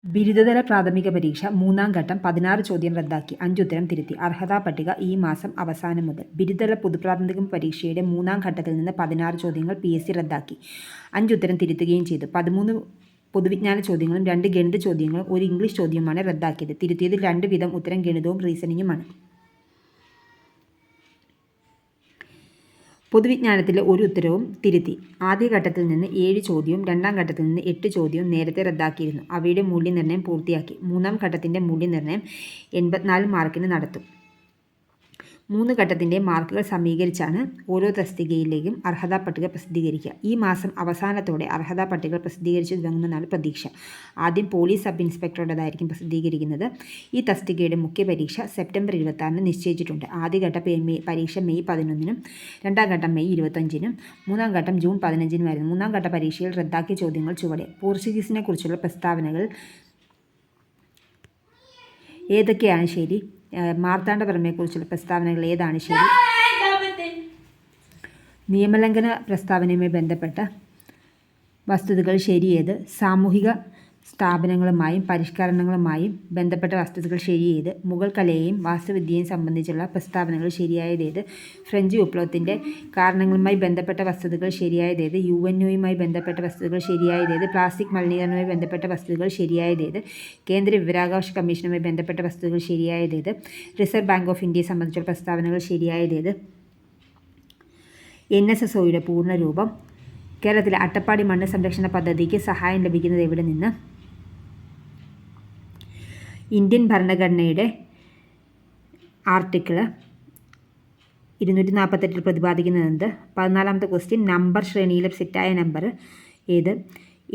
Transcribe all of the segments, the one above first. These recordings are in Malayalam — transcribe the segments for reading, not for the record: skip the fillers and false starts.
ബിരുദതല പ്രാഥമിക പരീക്ഷ 3ാം ഘട്ടം 16 ചോദ്യം റദ്ദാക്കി, 5 ഉത്തരം തിരുത്തി. അർഹതാ പട്ടിക ഈ മാസം അവസാനം മുതൽ. ബിരുദതല പൊതുപ്രാഥമിക പരീക്ഷയുടെ 3ാം ഘട്ടത്തിൽ നിന്ന് 16 ചോദ്യങ്ങൾ PSC റദ്ദാക്കി, 5 ഉത്തരം തിരുത്തുകയും ചെയ്തു. 13 പൊതുവിജ്ഞാന ചോദ്യങ്ങളും 2 ഗണിത ചോദ്യങ്ങളും 1 ഇംഗ്ലീഷ് ചോദ്യവുമാണ് റദ്ദാക്കിയത്. തിരുത്തിയതിൽ 2 വീതം ഉത്തരം ഗണിതവും റീസണിങ്ങുമാണ്. പൊതുവിജ്ഞാനത്തിലെ 1 ഉത്തരവും തിരുത്തി. ആദ്യഘട്ടത്തിൽ നിന്ന് 7 ചോദ്യവും 2ാം ഘട്ടത്തിൽ നിന്ന് 8 ചോദ്യവും നേരത്തെ റദ്ദാക്കിയിരുന്നു. അവയുടെ മൂല്യനിർണ്ണയം പൂർത്തിയാക്കി. 3ാം ഘട്ടത്തിൻ്റെ മൂല്യനിർണ്ണയം 84 മാർക്കിന് നടത്തും. 3 ഘട്ടത്തിൻ്റെ മാർക്കുകൾ സമീകരിച്ചാണ് ഓരോ തസ്തികയിലേക്കും അർഹതാ പട്ടിക പ്രസിദ്ധീകരിക്കുക. ഈ മാസം അവസാനത്തോടെ അർഹതാ പട്ടിക പ്രസിദ്ധീകരിച്ചു തുടങ്ങുമെന്നാണ് പ്രതീക്ഷ. ആദ്യം പോലീസ് സബ് ഇൻസ്പെക്ടറുടേതായിരിക്കും പ്രസിദ്ധീകരിക്കുന്നത്. ഈ തസ്തികയുടെ മുഖ്യ പരീക്ഷ സെപ്റ്റംബർ 26-ന് നിശ്ചയിച്ചിട്ടുണ്ട്. ആദ്യഘട്ട പരീക്ഷ മെയ് 11-നും 2ാം ഘട്ടം മെയ് 25-നും 3ാം ഘട്ടം ജൂൺ 15-നുമായിരുന്നു. 3ാം ഘട്ട പരീക്ഷയിൽ റദ്ദാക്കിയ ചോദ്യങ്ങൾ ചുവടെ. പോർച്ചുഗീസിനെ കുറിച്ചുള്ള പ്രസ്താവനകൾ ഏതൊക്കെയാണ് ശരി? മാർത്താണ്ഡവർമ്മയെക്കുറിച്ചുള്ള പ്രസ്താവനകൾ ഏതാണ് ശരി? നിയമലംഘന പ്രസ്താവനയുമായി ബന്ധപ്പെട്ട വസ്തുതകൾ ശരിയേത്? സാമൂഹിക സ്ഥാപനങ്ങളുമായും പരിഷ്കരണങ്ങളുമായും ബന്ധപ്പെട്ട വസ്തുതകൾ ശരിയേത്? മുഗൾ കലയെയും വാസ്തുവിദ്യയെയും സംബന്ധിച്ചുള്ള പ്രസ്താവനകൾ ശരിയായതേത്? ഫ്രഞ്ച് വിപ്ലവത്തിൻ്റെ കാരണങ്ങളുമായി ബന്ധപ്പെട്ട വസ്തുതകൾ ശരിയായതേത്? UNOയുമായി ബന്ധപ്പെട്ട വസ്തുതകൾ ശരിയായതേത്? പ്ലാസ്റ്റിക് മലിനീകരണവുമായി ബന്ധപ്പെട്ട വസ്തുതകൾ ശരിയായതേത്? കേന്ദ്ര വിവരാവകാശ കമ്മീഷനുമായി ബന്ധപ്പെട്ട വസ്തുതകൾ ശരിയായതേത്? റിസർവ് ബാങ്ക് ഓഫ് ഇന്ത്യയെ സംബന്ധിച്ചുള്ള പ്രസ്താവനകൾ ശരിയായതേത്? NSSOയുടെ പൂർണ്ണരൂപം. കേരളത്തിലെ അട്ടപ്പാടി മണ്ണ് സംരക്ഷണ പദ്ധതിക്ക് സഹായം ലഭിക്കുന്നത് എവിടെ നിന്ന്? ഇന്ത്യൻ ഭരണഘടനയുടെ ആർട്ടിക്കിൾ 248 പ്രതിപാദിക്കുന്നത്. 14ാമത്തെ ക്വസ്റ്റ്യൻ, നമ്പർ ശ്രേണിയിലെ സെറ്റായ നമ്പർ ഏത്?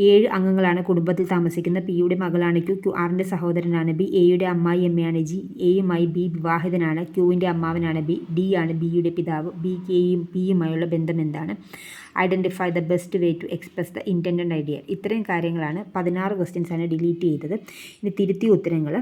7 അംഗങ്ങളാണ് കുടുംബത്തിൽ താമസിക്കുന്നത്. Pയുടെ മകളാണ് Q. Rൻ്റെ സഹോദരനാണ് B. Aയുടെ അമ്മായി അമ്മയാണ് G. Aയുമായി B വിവാഹിതനാണ്. Qൻ്റെ അമ്മാവനാണ് B. D ആണ് Bയുടെ പിതാവ്. Bയും Pയുമായുള്ള ബന്ധം എന്താണ്? Identify the best way to express the intended idea. ഇത്രയും കാര്യങ്ങളാണ്. 16 ക്വസ്റ്റ്യൻസാണ് ഡിലീറ്റ് ചെയ്തത്. ഇനി തിരുത്തിയ ഉത്തരങ്ങൾ.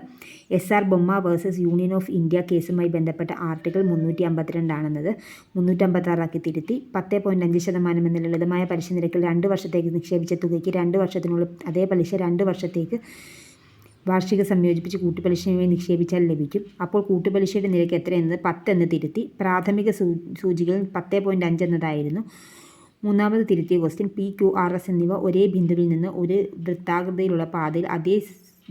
SR Bommai versus union of India കേസുമായി ബന്ധപ്പെട്ട ആർട്ടിക്കിൾ 352 ആണെന്നത് 356 തിരുത്തി. 10.5% എന്ന ലളിതമായ പലിശ നിരക്കിൽ 2 വർഷത്തേക്ക് നിക്ഷേപിച്ച തുകയ്ക്ക് 2 വർഷത്തിനുള്ളിൽ അതേ പലിശ 2 വർഷത്തേക്ക് വാർഷിക സംയോജിപ്പിച്ച് കൂട്ടുപലിശയുമായി നിക്ഷേപിച്ചാൽ ലഭിക്കും. അപ്പോൾ കൂട്ടുപലിശയുടെ നിരക്ക് എത്രയെന്നത് 10 എന്ന് തിരുത്തി. പ്രാഥമിക സൂചികയിൽ 10.5 എന്നതായിരുന്നു. 3ാമത് തിരുത്തിയ ക്വസ്റ്റ്യൻ, PQRS എന്നിവ ഒരേ ബിന്ദുവിൽ നിന്ന് ഒരു വൃത്താകൃതിയിലുള്ള പാതയിൽ അതേ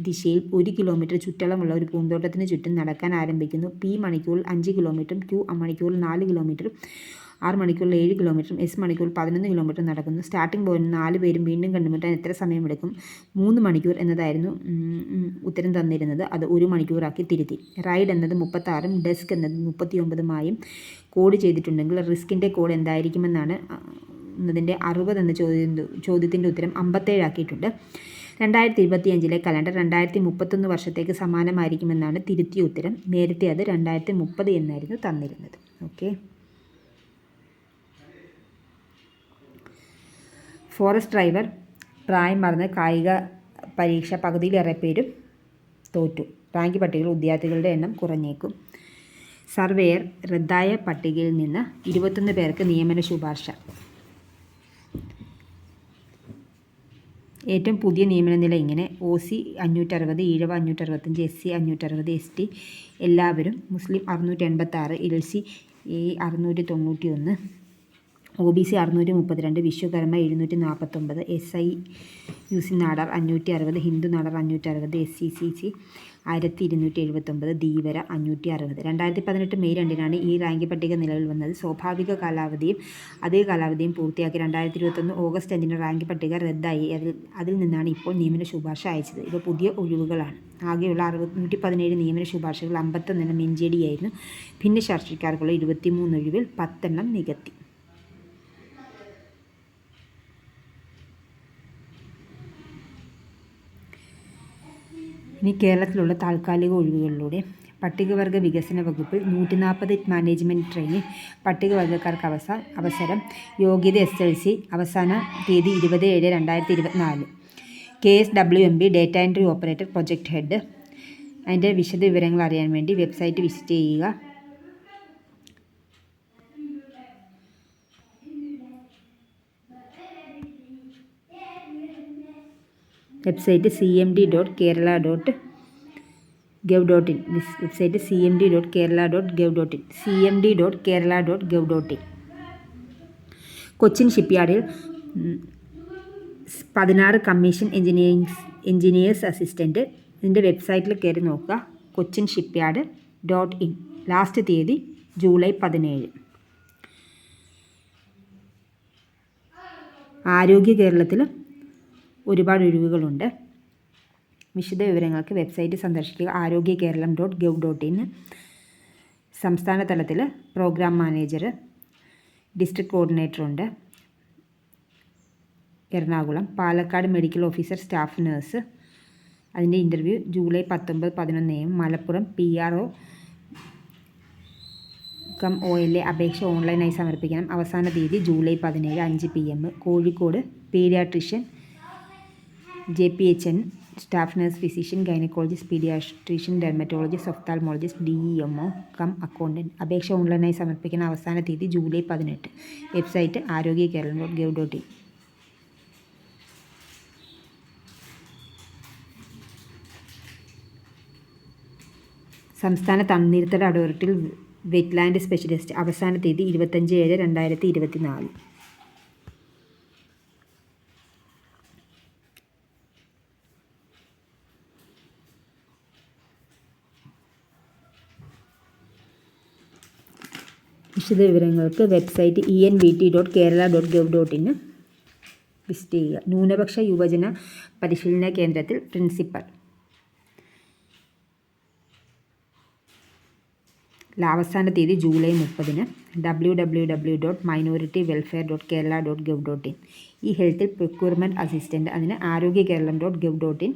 ദിശയിൽ 1 കിലോമീറ്റർ ചുറ്റളവുള്ള ഒരു പൂന്തോട്ടത്തിന് ചുറ്റും നടക്കാൻ ആരംഭിക്കുന്നു. P മണിക്കൂറിൽ 5 കിലോമീറ്ററും Q മണിക്കൂറിൽ 4 കിലോമീറ്ററും R മണിക്കൂറിൽ 7 കിലോമീറ്ററും S മണിക്കൂറിൽ 11 കിലോമീറ്ററും നടക്കുന്നു. സ്റ്റാർട്ടിംഗ് പോയിന്റ് 4 പേരും വീണ്ടും കണ്ടുമുട്ടാൻ എത്ര സമയമെടുക്കും? 3 മണിക്കൂർ എന്നതായിരുന്നു ഉത്തരം തന്നിരുന്നത്. അത് 1 മണിക്കൂറാക്കി തിരുത്തി. റൈഡ് എന്നത് 36ഉം ഡെസ്ക് എന്നത് 39ഉമായും കോഡ് ചെയ്തിട്ടുണ്ടെങ്കിൽ റിസ്കിൻ്റെ കോഡ് എന്തായിരിക്കുമെന്നാണ് എന്നതിൻ്റെ 60 എന്ന ചോദ്യത്തിൻ്റെ ഉത്തരം 57 ആക്കിയിട്ടുണ്ട്. 2025 കലണ്ടർ 2031 വർഷത്തേക്ക് സമാനമായിരിക്കുമെന്നാണ് തിരുത്തിയ ഉത്തരം. നേരത്തെ അത് 2030 എന്നായിരുന്നു തന്നിരുന്നത്. ഓക്കെ. ഫോറസ്റ്റ് ഡ്രൈവർ പ്രായം മറന്ന് കായിക പരീക്ഷ പകുതിയിലേറെ പേരും തോറ്റു. റാങ്ക് പട്ടികയിൽ വിദ്യാർത്ഥികളുടെ എണ്ണം കുറഞ്ഞേക്കും. സർവേയർ റദ്ദായ പട്ടികയിൽ നിന്ന് 21 പേർക്ക് നിയമന ശുപാർശ. ഏറ്റവും പുതിയ നിയമന നില ഇങ്ങനെ: OC 560, ഈഴവ 565, SC 560, ST എല്ലാവരും, Muslim 686, LC 691, OBC 632, Vishwakarma 749, SIUC Nadar 560, Hindu Nadar 560, SCCC 1279, Dheevara 560. 2018 May 2-നാണ് ഈ റാങ്ക് പട്ടിക നിലവിൽ വന്നത്. സ്വാഭാവിക കാലാവധിയും അതേ കാലാവധിയും പൂർത്തിയാക്കി 2021 ഓഗസ്റ്റ് 5-ന് റാങ്ക് പട്ടിക റദ്ദായി. അതിൽ നിന്നാണ് ഇപ്പോൾ നിയമന ശുപാർശ അയച്ചത്. ഇവ പുതിയ ഒഴിവുകളാണ്. ആകെയുള്ള 117 നിയമന ശുപാർശകൾ 51 NJD ആയിരുന്നു. ഭിന്നശേഷിക്കാർക്കുള്ള 23 ഒഴിവിൽ 10 നികത്തി. ഇനി കേരളത്തിലുള്ള താൽക്കാലിക ഒഴിവുകളിലൂടെ. പട്ടികവർഗ വികസന വകുപ്പിൽ 140 മാനേജ്മെൻറ്റ് ട്രെയിനിങ്. പട്ടികവർഗക്കാർക്ക് അവസരം. യോഗ്യത SLC. അവസാന തീയതി 20/7/2024. KSWMB data entry operator, project head. അതിൻ്റെ വിശദ വിവരങ്ങൾ അറിയാൻ വേണ്ടി വെബ്സൈറ്റ് വിസിറ്റ് ചെയ്യുക. Website cmd.kerala.gov.in. Website cmd.kerala.gov.in. cmd.kerala.gov.in. Cochin ഷിപ്പ്യാർഡിൽ 16 കമ്മീഷൻ എഞ്ചിനീയേഴ്സ് അസിസ്റ്റൻറ്റ്. ഇതിൻ്റെ വെബ്സൈറ്റിൽ കയറി നോക്കുക, കൊച്ചിൻ ഷിപ്പ്യാർഡ്.in. ലാസ്റ്റ് തീയതി ജൂലൈ 17. ആരോഗ്യ കേരളത്തിൽ ഒരുപാട് ഒഴിവുകളുണ്ട്. വിശദ വിവരങ്ങൾക്ക് വെബ്സൈറ്റ് സന്ദർശിക്കുക, arogyakeeralam.gov.in. സംസ്ഥാന തലത്തിൽ പ്രോഗ്രാം മാനേജർ, ഡിസ്ട്രിക്ട് കോർഡിനേറ്റർ ഉണ്ട്. Ernakulam. Palakkad medical officer staff nurse, അതിൻ്റെ interview July 19-11 AM. Malappuram PRO cum OLA അപേക്ഷ ഓൺലൈനായി സമർപ്പിക്കണം. അവസാന തീയതി July 17 5 PM. Kozhikode paediatrician JPHN staff nurse, physician, gynaecologist, paediatrician, dermatologist, ophthalmologist, DEMO cum accountant. അപേക്ഷ ഓൺലൈനായി സമർപ്പിക്കുന്ന അവസാന തീയതി ജൂലൈ 18. Website arogyakeeralam.gov.in. സംസ്ഥാന തണ്ണീർത്തട അതോറിറ്റിയിൽ വെറ്റ്ലാൻഡ് സ്പെഷ്യലിസ്റ്റ്. അവസാന തീയതി 25/7/2024. വിശദ വിവരങ്ങൾക്ക് വെബ്സൈറ്റ് envt.kerala.gov.in വിസിറ്റ് ചെയ്യുക. ന്യൂനപക്ഷ യുവജന പരിശീലന കേന്ദ്രത്തിൽ പ്രിൻസിപ്പൽ. അവസാന തീയതി ജൂലൈ 30. www.minorityWelfare.kerala.gov.in. ഈ ഹെൽത്തിൽ പ്രൊക്യൂർമെൻറ്റ് അസിസ്റ്റൻറ്റ്, അതിന് arogyakeeralam.gov.in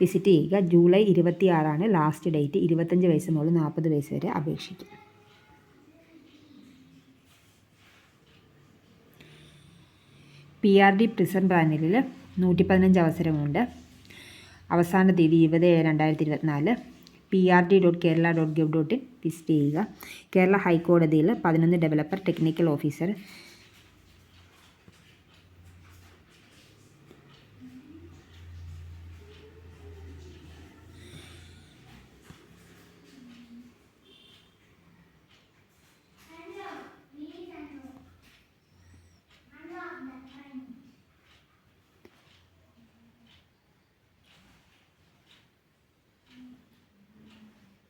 വിസിറ്റ് ചെയ്യുക. July 26 last date. 25 വയസ്സ് മുതൽ 40 വയസ്സ് വരെ അപേക്ഷിക്കും. PRD പ്രിസൺ പാനലിൽ 115 അവസരമുണ്ട്. അവസാന തീയതി 20/7/2024. prd.kerala.gov.in വിസിറ്റ് ചെയ്യുക. കേരള ഹൈക്കോടതിയിൽ 11 ഡെവലപ്പർ ടെക്നിക്കൽ ഓഫീസർ.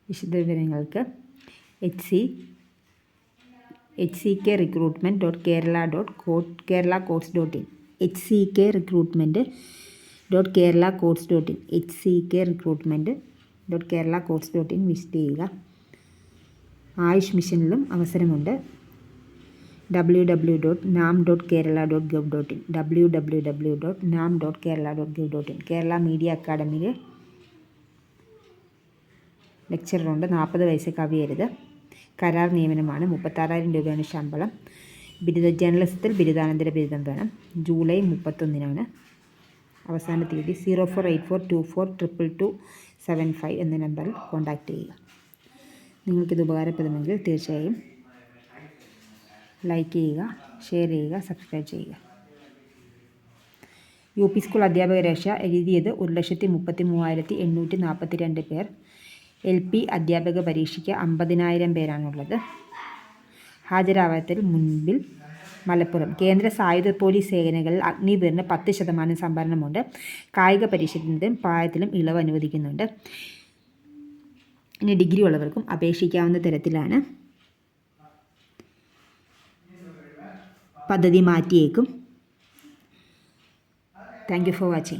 വിശദവിവരങ്ങൾക്ക് hckrecruitment.kerala.courts.in. hckrecruitment.kerala.courts.in. hckrecruitment.kerala.courts.in വിസിറ്റ് ചെയ്യുക. ആയുഷ് മിഷനിലും അവസരമുണ്ട്. www.nam.kerala.gov.in. www.nam.kerala.gov.in. കേരള മീഡിയ അക്കാഡമിയിൽ ലെക്ചറുണ്ട്. 40 വയസ്സ് കവിയരുത്. കരാർ നിയമനമാണ്. 36,000 രൂപയാണ് ശമ്പളം. ജേർണലിസത്തിൽ ബിരുദാനന്തര ബിരുദം വേണം. ജൂലൈ 31 അവസാന തീയതി. 0484242275 എന്ന നമ്പറിൽ കോൺടാക്റ്റ് ചെയ്യുക. നിങ്ങൾക്കിത് ഉപകാരപ്രദമെങ്കിൽ തീർച്ചയായും ലൈക്ക് ചെയ്യുക, ഷെയർ ചെയ്യുക, സബ്സ്ക്രൈബ് ചെയ്യുക. UP സ്കൂൾ അധ്യാപക രക്ഷ എഴുതിയത് 1,33,842 പേർ. LP അധ്യാപക പരീക്ഷയ്ക്ക് 50,000 പേരാണുള്ളത്. ഹാജരാവാത്തിൽ മുൻപിൽ മലപ്പുറം. കേന്ദ്ര സായുധ പോലീസ് സേനകളിൽ അഗ്നിവീറിന് 10% സംവരണമുണ്ട്. കായിക പരിശീലനത്തിലും പ്രായത്തിലും ഇളവ് അനുവദിക്കുന്നുണ്ട്. ഇനി ഡിഗ്രി ഉള്ളവർക്കും അപേക്ഷിക്കാവുന്ന തരത്തിലാണ്. പദ്ധതി മാറ്റിയേക്കും. Thank you for watching.